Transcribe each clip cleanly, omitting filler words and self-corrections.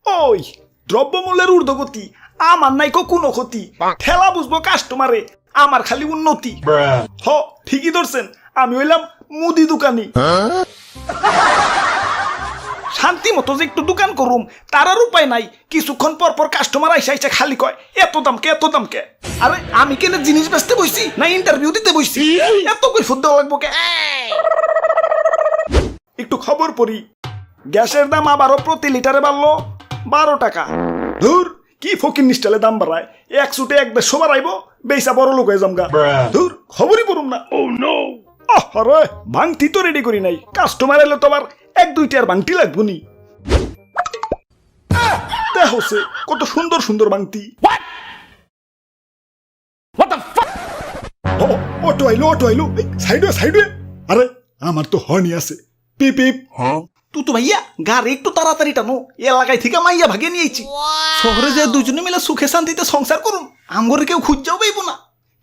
ওই দ্রব্যমূল্যের ঊর্ধ্বগতি আমার নাইকো কোনো ক্ষতি, ঠেলা বুঝবো কাস্টমারে, আমার খালি উন্নতি। হ ঠিকই ধরছেন, আমি হইলাম মুদি দোকানি। শান্তি মতো যে একটু দোকান করুম তার আর উপায় নাই, কিছুক্ষণ পর পর কাস্টমার আইসা আইসা খালি কয় এত দাম কে এত দাম কে। আরে আমি কেন জিনিস বেচতে বইছি না ইন্টারভিউ দিতে বইছি, এত কই ফুদ দেওয়া লাগবো কে। একটু খবর পড়ি, গ্যাসের দাম আবারও প্রতি লিটারে বাড়লো 12 টাকা। ধুর কি ফকির নিষ্টালে দাম বাড়ায়, এক ছুটে এক দেড়শো বাড়াইবো, বেসা বড় লোক হয়ে যামগা। ধুর খবরই পড়ুম না। ও নো, আরে ভাঙতি তো রেডি করি নাই, কাস্টমার এলে তো আবার 1-2টি আর ভাঙতি লাগবো নি। দেখছে কত সুন্দর সুন্দর ভাঙতি। অটো আইলো সাইডে সাইডে। আরে আমার তো হর্নি আছে, পিপ পিপ। তুই তো ভাইয়া গাড়ি একটু তাড়াতাড়ি টানো, এলাকায় থেকে মাইয়া ভাগে নিয়েছি। শহরে যে দুজনে মিলে সুখে শান্তিতে সংসার করুন, আমগরে কেউ খুঁজাও পাইব না।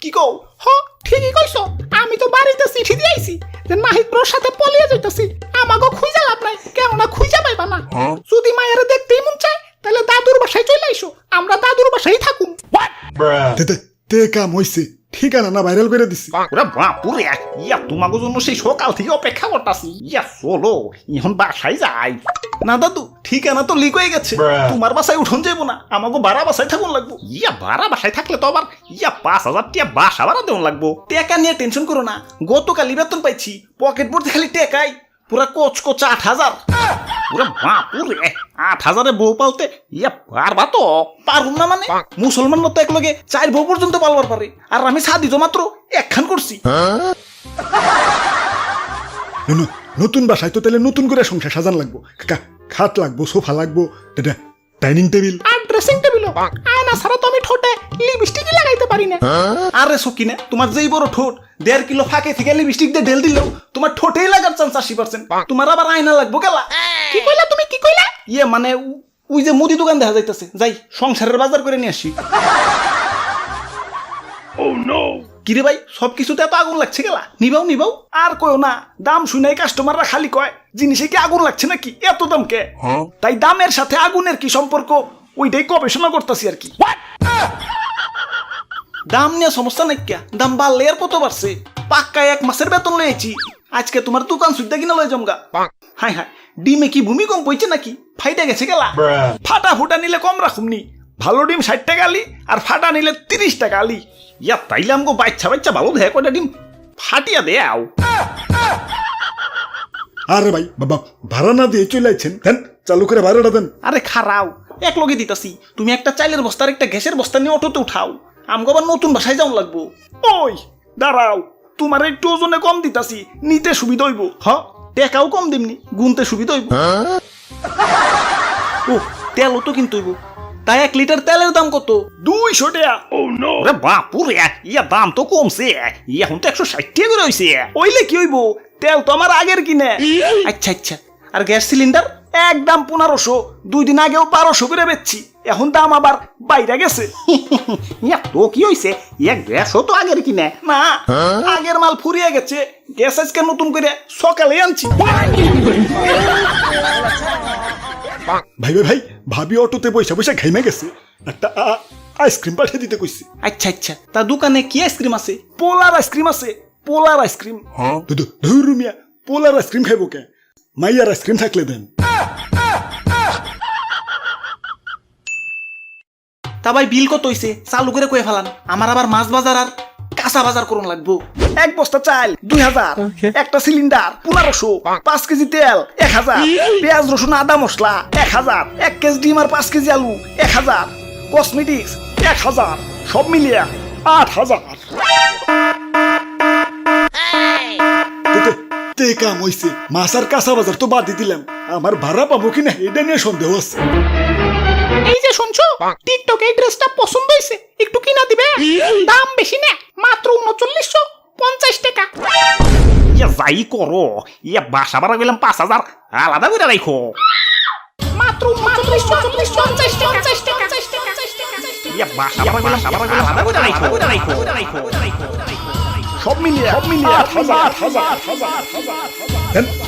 কি কও? হ ঠিকই কইছো, আমি তো বাড়িতে চিঠি দিয়েছি যে নাহিদ ব্রোর সাথে পলিয়ে যাইতাছি, আমাকে খুঁজা লাভ নাই, কেননা খুঁজা পাইবা না। যদি মায়েরা দেখতেই মন চায় তাহলে দাদুর বাসায় চলে আইসো, আমরা দাদুর বাসায় থাকুম। তে কাম হইছে, ঠিকানা না ভাইরাল করে দিছি। ওরে বাপুরে, ইয়া তোমাকে জন্য সেই সকাল থেকে অপেক্ষা করতাছি। ইয়া চলো এখন বাসায় যাই। না দাদু ঠিকানা তো লিক হয়ে গেছে, তোমার বাসায় উঠন যাইবো না, আমাকে ভাড়া বাসায় থাকুন লাগবো। ইয়া ভাড়া বাসায় থাকলে তো আবার 5,000 টাকা বাসা ভাড়া দেওয়া লাগবো। টাকা নিয়ে টেনশন করো না, গতকালই বেতন পাইছি, পকেট ভর্তি খালি টাকাই, পুরা কোচকোচা 8,000। ওরে বাপুরে, 8,000-এ বউ পালতে ইয়া পারবা তো? পারুম না মানে, মুসলমান তো একলগে 4 বউ পর্যন্ত পালবার পারে, আর আমি সাদি তো মাত্র একখান করছি। নতুন বাসায় তো তাহলে নতুন করে সংসার সাজান লাগবো, খাট লাগবো, সোফা লাগবো, ডাইনিং টেবিল আর ড্রেসিং টেবিলও। আয়না ছাড়া তো আমি ঠোঁটে লিপস্টিকই লাগাইতে পারি না। আরে সকিনা, তোমার যেই বড় ঠোঁট, 1.5 কিলো ফাঁকে থেকে লিপস্টিক দিয়ে ঢেল দিলেও তোমার ঠোঁটেই লাগার চান্স 80%। তোমার আবার আয়না লাগবো গেলা। কি কইলা তুমি, কি কইলা? ইয়ে মানে ওই যে মুদি দোকান দেখা যাইতেছে, যাই সংসারের বাজার করে নিয়ে আসি। কিরে ভাই সবকিছুতে এত আগুন লাগছে গেলা, নিবাও। আর কয়ও না, দাম শুনাই কাস্টমাররা খালি কয় জিনিসে কি আগুন লাগছে নাকি, এত দাম কে। তাই দামের সাথে আগুনের কি সম্পর্ক ওইটাই গবেষণা করতেছি আর কি। দাম নিয়ে সমস্যা নাই, দাম বাড়লে আর কত বাড়ছে, পাক্কায় 1 মাসের বেতন লয়েছি, আজকে তোমার দোকান সুদ্ধা কিনা লয়ে জমগা। হাই ডিমে কি ভূমিকম্প হইছে নাকি, ফাইটা গেছে গেলা। ফাটা ফুটা নিলে কম রাখুমনি, ভালো ডিম 60 টাকা আলি, আর ফাটা নিলে 30 টাকা আলি। ইয়া তাইলে আমগো বাচ্চা ভালো দেখে কয়টা ডিম ফাটিয়া দেও। আরে ভাই বাবা ভাড়া না দিয়ে চলে আইছেন, দেন চালু করে ভাড়াটা দেন। আরে খারাও, এক লগে দিতাছি, তুমি একটা চাইলের বস্তার একটা গ্যাসের বস্তা নিয়ে অটোতে উঠাও, আমগো আবার নতুন বাসায় যাওয়া লাগবো। ওই দাঁড়াও, তোমার একটু ওজনে কম দিতাছি, নিতে সুবিধা হইব। টাকাও কম দিমনি, গুনতে সুবিধা হইব। ও তেলও তো কিনতে হইব, তাই 1 লিটার তেলের দাম কত? 200 টাকা। ওরে বাপুরে, ইয়া দাম তো কমছে, এখন তো 160 টাকা করে হইছে। ওইলে কি হইব, তেল তো আমার আগের কিনে। আচ্ছা, আর গ্যাস সিলিন্ডার একদম 1500, 2 দিন আগেও 1200 করে বেচছি, এখন দাম আবার বাইরে গেছে। ইয়া তো কি হইছে, ইয়া গ্যাসও তো আগের কিনে না, আগের মাল ফুরিয়ে গেছে, গ্যাস আজকে নতুন করে সকালে আনছি। ভাই ভাবি অটোতে পয়সা ঘাইমে গেছে, একটা আইসক্রিম পাঠিয়ে দিতে কইছি। আচ্ছা, তা দোকানে কি আইসক্রিম আছে? পোলার আইসক্রিম আছে, পোলার আইসক্রিম। ধুরুমিয়া, পোলার আইসক্রিম খাইবো কে, মাইয়ার আইসক্রিম থাকলে দেন। তা ভাই বিল কত হইছে, চালু করে কয়ে ফেলান, আমার আবার মাছ বাজার আর কাঁচা বাজার করুন লাগবো। 1 বস্তা চাল 2000, একটা সিলিন্ডার 1500, 5 কেজি তেল 1000, পেঁয়াজ রসুন আদা মশলা 1000, 1 কেজি ডিম আর 5 কেজি আলু 1000, কসমেটিক্স 1000, সব মিলিয়ে 8000। কাম হইছে, মাছ আর কাঁচা বাজার তো বাদ দিলাম, আমার ভাড়া পাবো কিনা এটা নিয়ে সন্দেহ আছে। এই যে শুনছো, টিকটকে এই ড্রেসটা পছন্দ হইছে, একটু কিনা দিবে? দাম বেশি না, মাত্র 3950 টাকা। ইয়া যাই করো, ইয়া বাসা ভাড়া গেলাম 5000 আলাদা করে রাখো। মাত্র 3950 টাকা। ইয়া বাসা ভাড়া গেলাম আলাদা করে রাখো। সব মিলিয়ে 8000।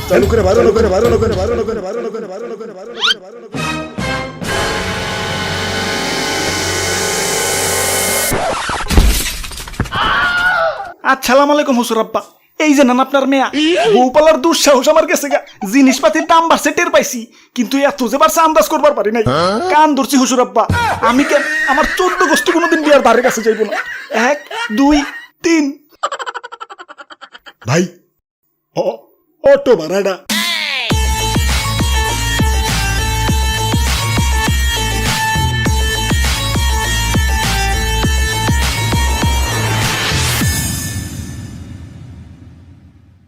চালু করে 12 করে আসসালামু আলাইকুম হুজুর আব্বা। এই যে নান আপনার মেয়া, বউ পালার দুঃসাহস আমার গেছে গা। জিনিসপাতির দাম বাড়ছে টের পাইছি, কিন্তু এত যে বাড়ছে আন্দাজ করবার পারি নাই। কান ধরছি হুজুর আব্বা, আমি কেন আমার 14 গোষ্ঠী কোনোদিন বিয়ার ধারে কাছে যাইব না। 1 2 3 ভাই অটো ভাড়াটা